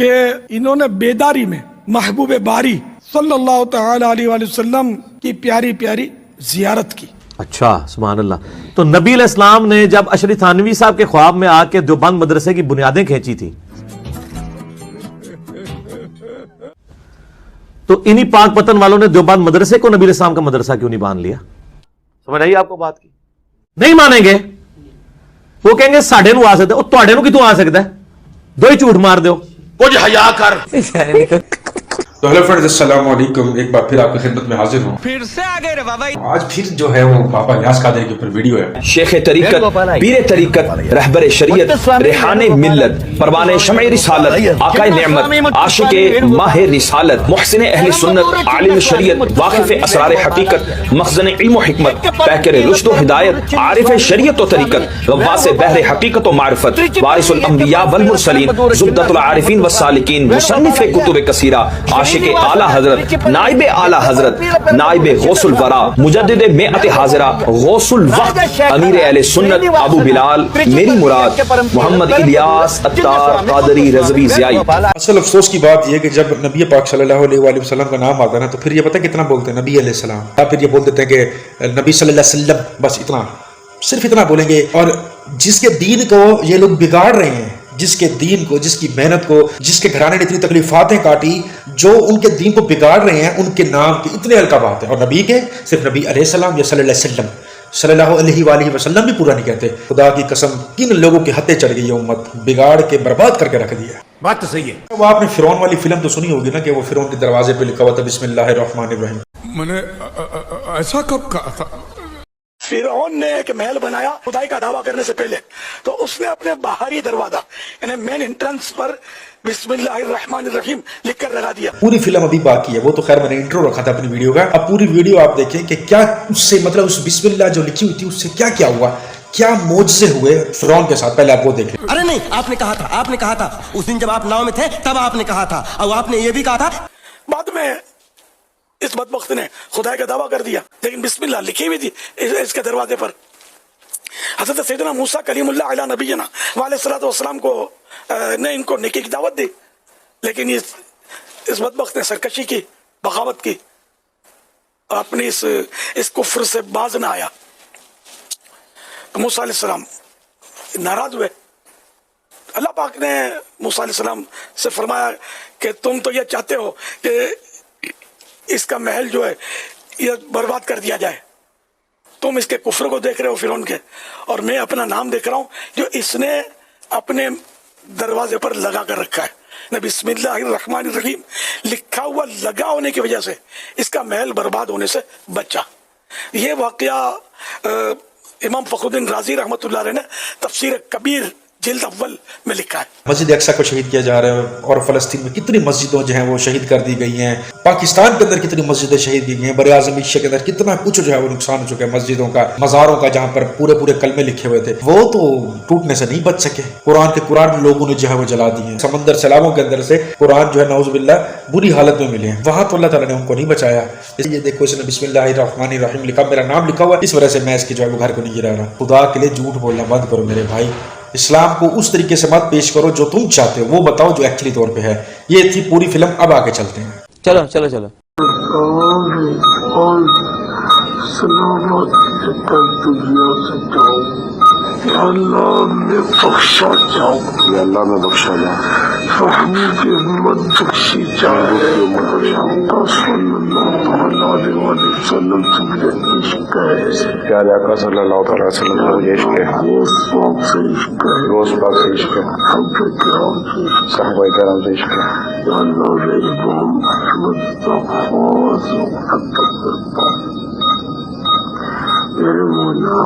کہ انہوں نے بیداری میں محبوب باری صلی اللہ تعالی علیہ وآلہ وسلم کی پیاری پیاری زیارت کی۔ اچھا، سبحان اللہ۔ تو نبی علیہ السلام نے جب اشرف تھانوی صاحب کے خواب میں آ کے دیوبند مدرسے کی بنیادیں کھینچی تھی، تو انہی پاک پتن والوں نے دیوبند مدرسے کو نبی علیہ السلام کا مدرسہ کیوں نہیں مان لیا؟ سمجھ آئی آپ کو بات کی؟ نہیں مانیں گے، وہ کہیں گے ساڈے نو آ سکتا ہے، وہ تواڈے نو کتوں آ سکتا ہے؟ دو ہی جھوٹ مار دیو، کچھ حیا کر۔ تو ہیلو فرینڈز، السلام علیکم، ایک بار پھر آپ کی خدمت میں حاضر ہوں۔ پھر سے آگے رہا بھائی، آج پھر جو ہے وہ بابا نیاز قادری کے اوپر ویڈیو ہے۔ شیخ طریقت، پیر طریقت، رہبر شریعت، ریحان ملت، پروان شمع رسالت، آقا نعمت، عاشق ماہ رسالت، محسن اہل سنت، عالم شریعت، واقف اسرار حقیقت، مخزن علم و حکمت، پیکر رشد و ہدایت، عارف شریعت و طریقت، غواص بحر حقیقت و معرفت، وارث الانبیاء والمرسلین، زبدۃ العارفین والسالکین، مصنف کتب کثیرہ، عاشق اعلی حضرت، نائب اعلی حضرت، نائب غوث الورا، مجدد میعت حاضرہ، غوث الوقت، امیر اہل سنت، ابو بلال، میری مراد، محمد الیاس عطار قادری رضوی ضیائی۔ اصل افسوس کی بات یہ کہ جب نبی پاک صلی اللہ علیہ وآلہ وسلم کا نام آتا ہے نا، تو پھر یہ پتہ کتنا بولتے ہیں نبی علیہ السلام، یا پھر یہ بول دیتے ہیں کہ نبی صلی اللہ علیہ وسلم، بس اتنا، صرف اتنا بولیں گے۔ اور جس کے دین کو یہ لوگ بگاڑ رہے ہیں، جس کے دین کو، جس کی محنت کو، جس کے گھرانے نے اتنی تکلیفاتیں کاٹی، جو ان کے دین کو بگاڑ رہے ہیں، ان کے نام کی اتنے القابات ہیں، اور نبی کے صرف نبی علیہ السلام یا صلی اللہ علیہ وسلم، صلی اللہ علیہ وآلہ وسلم بھی پورا نہیں کہتے۔ خدا کی قسم کن لوگوں کے ہتھے چڑھ گئی یہ امت، بگاڑ کے برباد کر کے رکھ دیا۔ بات تو صحیح ہے۔ وہ آپ نے فرعون والی فلم تو سنی ہوگی نا، کہ وہ فرعون کے دروازے پہ لکھا ہوا تھا بسم اللہ الرحمن الرحیم۔ میں نے ایسا کب کہا تھا؟ فرعون نے ایک محل بنایا خدائی کا دعویٰ کرنے سے پہلے، تو اس نے اپنے باہری دروازہ یعنی مین انٹرنس پر بسم اللہ الرحمن الرحیم لکھ کر لگا دیا۔ پوری فلم ابھی باقی ہے، وہ تو خیر میں نے انٹرو رکھا تھا اپنی ویڈیو کا، اب پوری ویڈیو آپ دیکھیں کہ کیا اس سے، مطلب اس بسم اللہ جو لکھی ہوئی تھی اس سے کیا کیا ہوا، کیا معجزے ہوئے فرعون کے ساتھ۔ پہلے آپ وہ دیکھ لیں۔ ارے نہیں، آپ نے کہا تھا اس دن جب آپ ناؤ میں تھے تب آپ نے کہا تھا، اور آپ نے یہ بھی کہا تھا بعد میں اس بدبخت نے خدا کا دعویٰ کر دیا، لیکن بسم اللہ لکھی ہوئی تھی اس کے دروازے پر۔ حضرت سیدنا موسیٰ کلیم اللہ علیہ نبینا وعلیہ الصلوۃ والسلام کو نے ان کو نیکی کی دعوت دی، لیکن اس بدبخت نے سرکشی کی، بغاوت کی، اپنی اس کفر سے باز نہ آیا۔ موسیٰ علیہ السلام ناراض ہوئے۔ اللہ پاک نے موسیٰ علیہ السلام سے فرمایا کہ تم تو یہ چاہتے ہو کہ اس کا محل جو ہے یہ برباد کر دیا جائے، تم اس کے کفر کو دیکھ رہے ہو فرعون کے، اور میں اپنا نام دیکھ رہا ہوں جو اس نے اپنے دروازے پر لگا کر رکھا ہے، بسم اللہ الرحمن الرحیم لکھا ہوا لگا ہونے کی وجہ سے اس کا محل برباد ہونے سے بچا۔ یہ واقعہ امام فخر الدین رازی رحمۃ اللہ علیہ نے تفسیر کبیر جلد اول میں لکھا ہے۔ مسجد اقصیٰ کو شہید کیا جا رہا ہے، اور فلسطین میں کتنی مسجدوں جو ہیں وہ شہید کر دی گئی ہیں، پاکستان کے اندر کتنی مسجدیں شہید کی گئی ہیں، بر اعظم ایشیا کے اندر کتنا کچھ جو ہے وہ نقصان ہو چکا ہے مسجدوں کا، مزاروں کا، جہاں پر پورے پورے کلمے لکھے ہوئے تھے، وہ تو ٹوٹنے سے نہیں بچ سکے۔ قرآن لوگوں نے جو ہے وہ جلا دی ہیں، سمندر سیلابوں کے اندر سے قرآن جو ہے نعوذ باللہ بری حالت میں ملے ہیں، وہاں تو اللہ تعالیٰ نے ان کو نہیں بچایا۔ اس لیے دیکھو اس نے بسم اللہ الرحمن الرحیم لکھا، میرا نام لکھا ہوا، اس وجہ سے میں اس کے جو ہے وہ گھر کو نہیں گرا رہا۔ خدا کے لیے جھوٹ بولنا بند کرو میرے بھائی، اسلام کو اس طریقے سے مت پیش کرو جو تم چاہتے ہو، وہ بتاؤ جو ایکچولی طور پہ ہے۔ یہ تھی پوری فلم، اب آگے چلتے ہیں۔ چلو چلو چلو۔ اللہ میں بخشا جاؤ، اللہ میں بخشا جاؤ، فہمی کی امت بخشی جائے، صلی اللہ علیہ وسلم سے مجھے عشق ہے، پیارے آقا صلی اللہ تعالیٰ علیہ وسلم سے مجھے عشق ہے، روز پاک سے عشق ہے، روز پاک سے عشق ہے، صحابہ کرام سے عشق ہے۔ اللہ میرے محمد خاص محبت کرتا ہوں، میرے مولا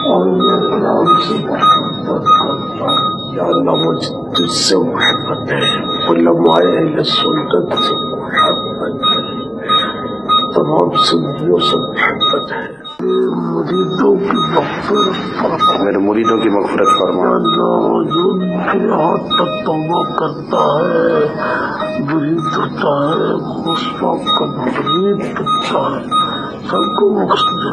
اور اللہ سے محبت کرتا ہوں، یا اللہ مجھ تجھ سے محبت ہے، علماء اہل سنت سے محبت ہے، تمام سنیوں سے محبت ہے۔ مریدوں کی مغفرت فرما، میرے مریدوں کی مغفرت فرما۔ اللہ جو میرے ہاتھ تک توبہ کرتا ہے، مرید ہوتا ہے، مصطفیٰ کا مرید بنتا ہے، سب کو بخش دے۔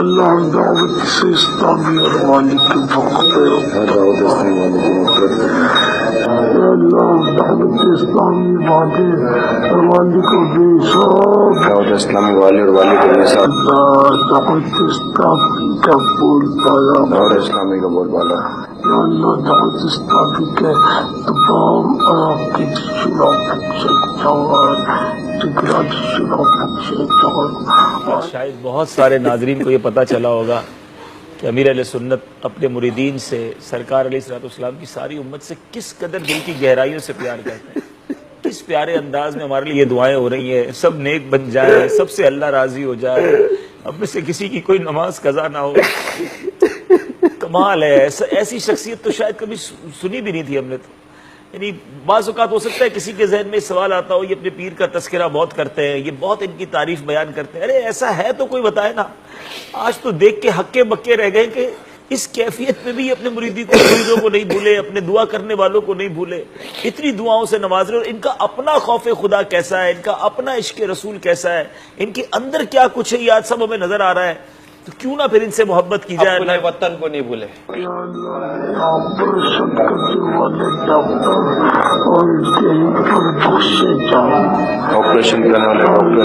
اللہ دعوت سے اسلامی اور والی کی دعوت اسلامی والے اور والی کو بے شوق دعوت اسلامی والے اور والی کو بے شوق دعوت اسلامی کا بول بالا دعوت اسلامی کا بول بالا اللہ دعوت اسلامی کے تمام کی شاید بہت سارے ناظرین کو یہ پتہ چلا ہوگا کہ امیر اہل سنت اپنے مریدین سے سرکار علیہ الصلوۃ والسلام کی ساری امت سے کس قدر دل کی گہرائیوں سے پیار کرتے ہیں. کس پیارے انداز میں ہمارے لیے یہ دعائیں ہو رہی ہیں, سب نیک بن جائے, سب سے اللہ راضی ہو جائے, اب میں سے کسی کی کوئی نماز قضا نہ ہو. کمال ہے. ایسی شخصیت تو شاید کبھی سنی بھی نہیں تھی ہم نے. تو یعنی بعض اوقات ہو سکتا ہے کسی کے ذہن میں سوال آتا ہو یہ اپنے پیر کا تذکرہ بہت کرتے ہیں, یہ بہت ان کی تعریف بیان کرتے ہیں. ارے ایسا ہے تو کوئی بتائے نا. آج تو دیکھ کے ہکے بکے رہ گئے کہ اس کیفیت میں بھی اپنے مریدوں کو نہیں بھولے, اپنے دعا کرنے والوں کو نہیں بھولے, اتنی دعاؤں سے نواز رہے. اور ان کا اپنا خوف خدا کیسا ہے, ان کا اپنا عشق رسول کیسا ہے, ان کے اندر کیا کچھ ہے, یہ آج سب ہمیں نظر آ رہا ہے. تو کیوں نہ پھر ان سے محبت کی جائے. اپنے وطن کو نہیں بھولے. آپریشن کرنے والے ڈاکٹر اور آپریشن کرنے والے ڈاکٹر کے بخشے جائے اور آپریشن کرنے والے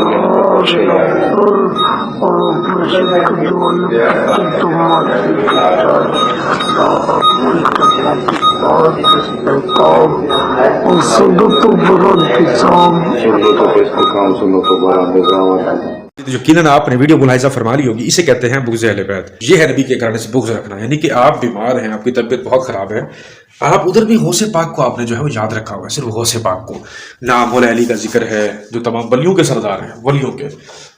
جو یقیناً آپ نے ویڈیو ملاحظہ فرما لی ہوگی, اسے کہتے ہیں بغض اہل بیت. یہ ہے نبی کے گھرانے سے بغض رکھنا. یعنی کہ آپ بیمار ہیں, آپ کی طبیعت بہت خراب ہے, آپ ادھر بھی غوث پاک کو آپ نے جو ہے وہ یاد رکھا ہوا ہے, صرف غوث پاک کو. نہ مولا علی کا ذکر ہے جو تمام ولیوں کے سردار ہیں, ولیوں کے,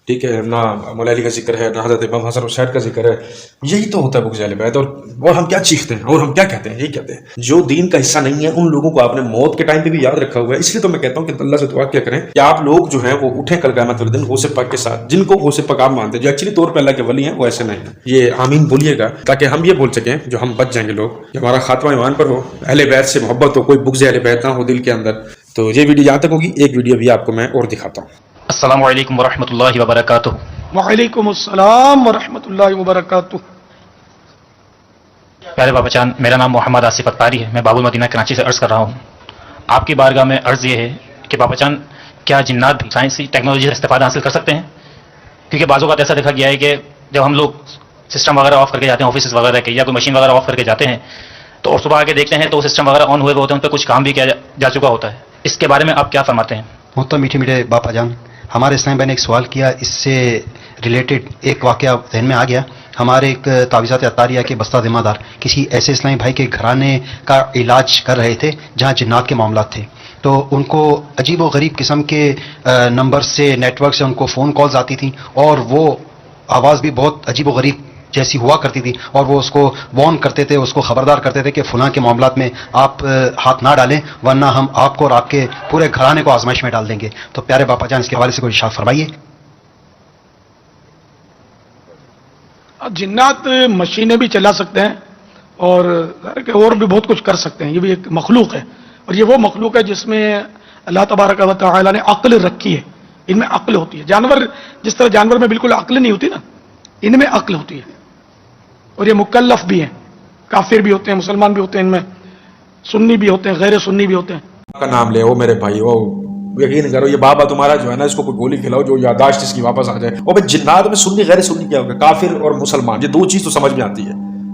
ٹھیک ہے, نہ مولا علی کا ذکر ہے, نہ حضرت امام حسن حسین کا ذکر ہے. یہی تو ہوتا ہے بغض اہل بیت. اور ہم کیا چیختے ہیں اور ہم کیا کہتے ہیں, یہی کہتے ہیں جو دین کا حصہ نہیں ہے ان لوگوں کو آپ نے موت کے ٹائم پہ بھی یاد رکھا ہوا ہے. اس لیے تو میں کہتا ہوں کہ اللہ سے دعا کیا کریں کہ آپ لوگ جو ہیں وہ اٹھیں کل قیامت والے دن غوث پاک کے ساتھ, جن کو غوث پاک آپ مانتے ہیں, جو ایکچولی طور پہ اللہ کے ولی ہیں, وہ ایسے نہیں ہیں. یہ آمین بولیے گا تاکہ ہم یہ بول سکیں جو ہم بچ جائیں گے لوگ, کہ ہمارا خاتمہ ایمان پر ہو, اہل بیت سے محبت ہو, کوئی بغض اہل بیت نہ ہو دل کے اندر. تو یہ ویڈیو یہاں تک ہوگی. ایک ویڈیو بھی آپ کو میں اور دکھاتا ہوں. السلام علیکم ورحمۃ اللہ وبرکاتہ. وعلیکم السلام ورحمۃ اللہ وبرکاتہ. پیارے بابا جان, میرا نام محمد آصف اتاری ہے. میں باب المدینہ کراچی سے عرض کر رہا ہوں. آپ کی بارگاہ میں عرض یہ ہے کہ بابا جان کیا جنات بھی سائنسی ٹیکنالوجی سے استفادہ حاصل کر سکتے ہیں؟ کیونکہ بعض اوقات ایسا دیکھا گیا ہے کہ جب ہم لوگ سسٹم وغیرہ آف کر کے جاتے ہیں, آفیسز وغیرہ کے, یا کوئی مشین وغیرہ آف کر کے جاتے ہیں, تو اور صبح آ کے دیکھتے ہیں تو سسٹم وغیرہ آن ہوئے ہوتے ہیں, ان پہ کچھ کام بھی کیا جا چکا ہوتا ہے. اس کے بارے میں آپ کیا فرماتے ہیں؟ محترم میٹھے میٹھے باپا جان, ہمارے اسلام بھائی نے ایک سوال کیا, اس سے ریلیٹڈ ایک واقعہ ذہن میں آ گیا. ہمارے ایک تعویذات عطاریہ کے بستہ ذمہ دار کسی ایسے اسلامی بھائی کے گھرانے کا علاج کر رہے تھے جہاں جنات کے معاملات تھے. تو ان کو عجیب و غریب قسم کے نمبر سے, نیٹ ورک سے ان کو فون کالز آتی تھیں, اور وہ آواز بھی بہت عجیب و غریب جیسی ہوا کرتی تھی, اور وہ اس کو وارن کرتے تھے, اس کو خبردار کرتے تھے کہ فلاں کے معاملات میں آپ ہاتھ نہ ڈالیں ورنہ ہم آپ کو اور آپ کے پورے گھرانے کو آزمائش میں ڈال دیں گے. تو پیارے باپا جان اس کے حوالے سے کوئی ارشاد فرمائیے. جنات مشینیں بھی چلا سکتے ہیں اور بھی بہت کچھ کر سکتے ہیں. یہ بھی ایک مخلوق ہے, اور یہ وہ مخلوق ہے جس میں اللہ تبارک و تعالی نے عقل رکھی ہے. ان میں عقل ہوتی ہے. جانور جس طرح جانور میں بالکل عقل نہیں ہوتی نا, ان میں عقل ہوتی ہے. اور یہ مکلف بھی ہیں, کافر بھی ہوتے ہیں, مسلمان بھی ہوتے ہیں, ان میں سنی بھی ہوتے ہیں, غیر سنی بھی ہوتے ہیں. کا نام لے, وہ میرے بھائی, وہ یقین کرو یہ بابا تمہارا جو ہے نا, اس کو کوئی گولی کھلاؤ جو یادداشت اس کی واپس آ جائے. اور بھائی جنات میں سنی غیر سنی کیا ہوگا, کافر اور مسلمان, یہ دو چیز تو سمجھ میں آتی ہے.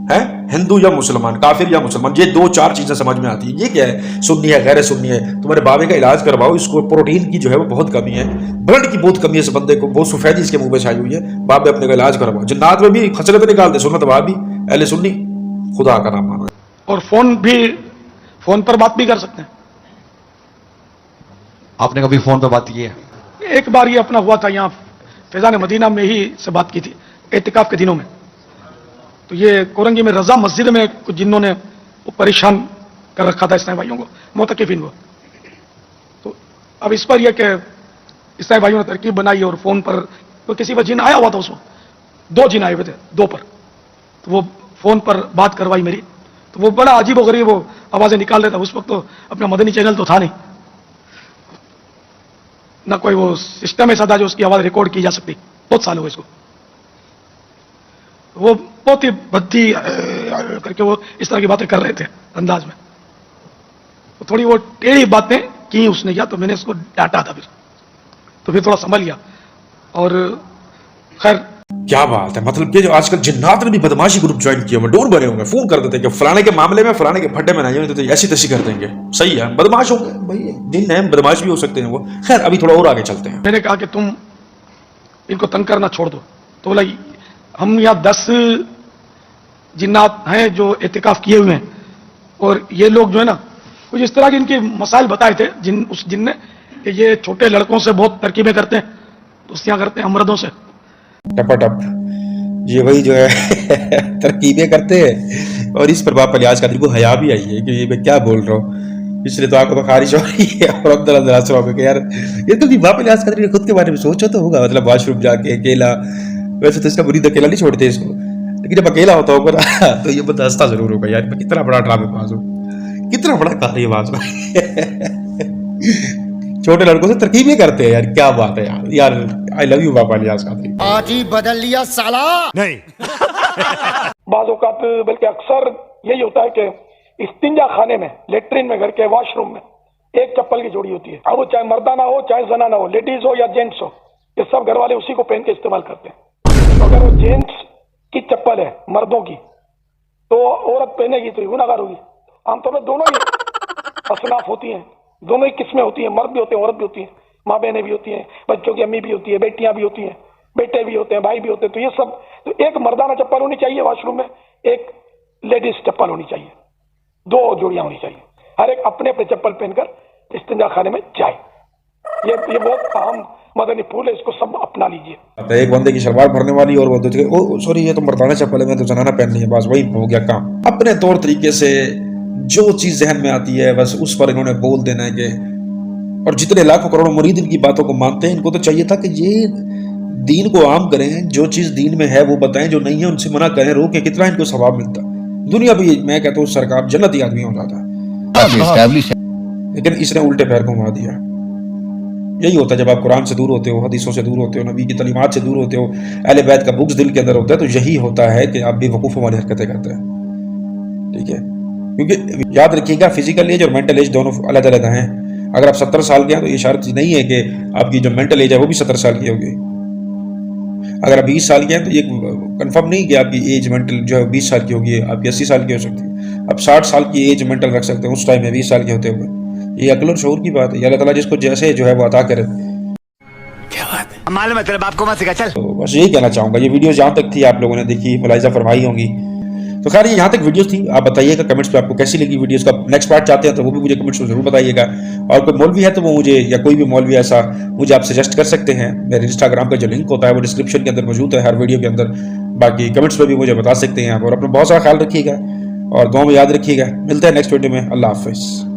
ہے ہندو یا مسلمان, کافر یا مسلمان, یہ 2-4 چیزیں سمجھ میں آتی ہیں. یہ کیا ہے, سنی ہے غیر سنی ہے, تمہارے بابے کا علاج کرواؤ, اس کو پروٹین کی جو ہے وہ بہت کمی ہے, بلڈ کی بہت کمی ہے اس بندے کو, بہت سفیدی اس کے منہ پہ چھائی ہوئی ہے, بابے اپنے کا علاج کرواؤ. جنات میں بھی خسرت نکال دے, سنت وہابی اہل سنی, خدا کا نام مانو. اور فون پر بات بھی کر سکتے ہیں. آپ نے کبھی فون پہ بات کی ہے؟ ایک بار یہ اپنا ہوا تھا یہاں فیضان مدینہ میں ہی سے بات کی تھی اعتکاف کے دنوں میں. تو یہ کورنگی میں رضا مسجد میں کچھ جنوں نے وہ پریشان کر رکھا تھا اسلامی بھائیوں کو, معتکفین کو. تو اب اس پر یہ کہ اسلامی بھائیوں نے ترکیب بنائی اور فون پر تو کسی پر جن آیا ہوا تھا, اس وقت 2 جن آئے ہوئے تھے 2 پر, تو وہ فون پر بات کروائی میری. تو وہ بڑا عجیب و غریب وہ آوازیں نکال رہا تھا. اس وقت تو اپنا مدنی چینل تو تھا نہیں, نہ کوئی وہ سسٹم ایسا تھا جو اس کی آواز ریکارڈ کی جا سکتی. بہت سال ہوئے اس کو. وہ بہت ہی بدھی کر کے وہ اس طرح کی باتیں کر رہے تھے انداز میں. تو تھوڑی وہ ٹیڑھی باتیں کی اس نے کیا, تو میں نے اس کو ڈانٹا تھا. تو پھر تھوڑا سنبھل گیا. اور خیر کیا بات ہے, مطلب کہ جو آج کل جنات نے بھی بدماشی گروپ جوائن کیا ہوئے, ڈور بنے ہوں گے, فون کر دیتے کہ فلانے کے معاملے میں فلانے کے پھڈے میں نہیں, تو ایسی تیسی کر دیں گے. صحیح ہے, بدماش ہوں گے بھائی, جن ہیں بدماش بھی ہو سکتے ہیں وہ. خیر ابھی تھوڑا اور آگے چلتے ہیں. میں نے کہا کہ تم ان کو تنگ کرنا چھوڑ دو. تو بولا ہم یہاں 10 جنات ہیں جو اعتکاف کیے ہوئے ہیں, اور یہ لوگ جو ہے نا کچھ اس طرح کے ان کے مسائل بتائے تھے اس جن نے, کہ یہ چھوٹے لڑکوں سے بہت ترکیبیں کرتے ہیں, دوستیاں کرتے ہیں مردوں سے. ٹپا ٹپ, یہ وہی جو ہے ترکیبیں کرتے ہیں, اور اس پر باپ الیاس قادری کو حیا بھی آئی ہے کہ یہ میں کیا بول رہا ہوں, اس لیے تو آپ کو خارش ہو رہی ہے. اور عبداللہ صاحب کہ یار یہ تو بھی باپ الیاس قادری نے خود کے بارے میں سوچا تو ہوگا, مطلب واش روم جا کے اکیلا. ویسے تو اس کا مرید اکیلا نہیں چھوڑتے اس کو, لیکن جب اکیلا ہوتا ہوگا تو یہ بندہ ہنستا ضرور ہوگا, یار میں کتنا بڑا ڈرامے باز ہوں, کتنا بڑا کہانی باز ہوں. چھوٹے لڑکوں سے ترکیبیں کرتے ہیں یار, کیا بات ہے یار. یار آئی لو یو باپ الیاس قادری. آج ہی بدل لیا سالا. نہیں بعض اوقات بلکہ اکثر یہی ہوتا ہے کہ استنجا خانے میں, لیٹرین میں, گھر کے واش روم میں ایک چپل کی جوڑی ہوتی ہے. اب وہ چاہے مردانہ ہو چاہے زنانہ ہو, لیڈیز ہو یا جینٹس ہو, یہ سب گھر والے اسی کو پہن کے استعمال کرتے ہیں. تو اگر وہ جینٹس کی چپل ہے مردوں کی, تو عورت پہنے گی تو یہ گناہگار ہوگی. عام طور پر دونوں ہی اصناف ہوتی ہیں, دونوں ہی قسمیں ہوتی ہیں, مرد بھی ہوتے ہیں عورت بھی ہوتی ہیں, ماں بہنیں بھی ہوتی ہیں, بچوں کی امی بھی ہوتی ہے, بیٹیاں بھی ہوتی ہیں, بیٹے بھی ہوتے ہیں, بھائی بھی ہوتے ہیں. تو یہ سب, تو ایک مردانہ چپل ہونی چاہیے واش روم میں, ایک لیڈیز چپل ہونی چاہیے, 2 جوڑیاں ہونی چاہیے. ہر ایک اپنے اپنے چپل پہن کر استنجا خانے میں جائے. یہ بہت اہم مدنی پھول ہے, اس کو سب اپنا لیجیے. ایک بندے کی شلوار بھرنے والی اور وہ دوسرے, سوری یہ تو مردانہ چپل ہے, میں تو زنانہ پہننی ہے, بس وہی ہو گیا کام. اپنے طور طریقے سے جو چیز ذہن میں آتی ہے بس اس پر انہوں نے بول دینا ہے کہ, اور جتنے لاکھوں کروڑوں مرید ان کی باتوں کو مانتے ہیں, ان کو تو چاہیے تھا کہ یہ دین کو عام کریں, جو چیز دین میں ہے وہ بتائیں, جو نہیں ہے ان سے منع کریں, روکیں. کتنا ان کو ثواب ملتا دنیا بھی, میں کہتا ہوں سرکار جنتی آدمی ہو جاتا, لیکن اس نے الٹے پیر کو مار دیا. یہی ہوتا ہے جب آپ قرآن سے دور ہوتے ہو, حدیثوں سے دور ہوتے ہو, نبی کی تعلیمات سے دور ہوتے ہو, اہل بیت کا بغض دل کے اندر ہوتا ہے, تو یہی ہوتا ہے کہ آپ بے وقوفوں والی حرکتیں کرتے ہیں. ٹھیک ہے, کیونکہ یاد رکھیے گا فزیکل ایج اور مینٹل ایج دونوں الگ الگ ہیں. اگر آپ 70 سال کے ہیں تو یہ شرط نہیں ہے کہ آپ کی جو مینٹل ایج ہے وہ بھی 70 سال کی ہوگی. اگر آپ 20 سال کے ہیں تو یہ کنفرم نہیں کہ آپ کی ایج مینٹل جو ہے 20 سال کی ہوگی, آپ کی 80 سال کی ہو سکتی ہے. آپ 60 سال کی ایج مینٹل رکھ سکتے ہیں اس ٹائم میں 20 سال کے ہوتے ہوئے. یہ عقل اور شعور کی بات ہے. اللہ تعالیٰ جس کو جیسے جو ہے وہ عطا کرے. کیا بات ہے, معلوم ہے تیرے باپ کو مت سکھا. چل تو بس یہی کہنا چاہوں گا. یہ ویڈیو جہاں تک تھی آپ لوگوں نے دیکھی, ملاحظہ فرمائی ہوں گی. تو خیر یہ یہاں تک ویڈیوز تھی. آپ بتائیے گا کمنٹس پہ آپ کو کیسی لگی ویڈیوز کا. نیکسٹ پارٹ چاہتے ہیں تو وہ بھی مجھے کمنٹس میں ضرور بتائیے گا. اور کوئی مولوی ہے تو وہ مجھے, یا کوئی بھی مولوی ایسا مجھے آپ سجیسٹ کر سکتے ہیں. میرے انسٹاگرام کا جو لنک ہوتا ہے وہ ڈسکرپشن کے اندر موجود ہے ہر ویڈیو کے اندر. باقی کمنٹس پہ بھی مجھے بتا سکتے ہیں آپ. اور اپنا بہت سارا خیال رکھیے گا اور دعاؤں میں یاد رکھیے گا. ملتے ہیں نیکسٹ ویڈیو میں. اللہ حافظ.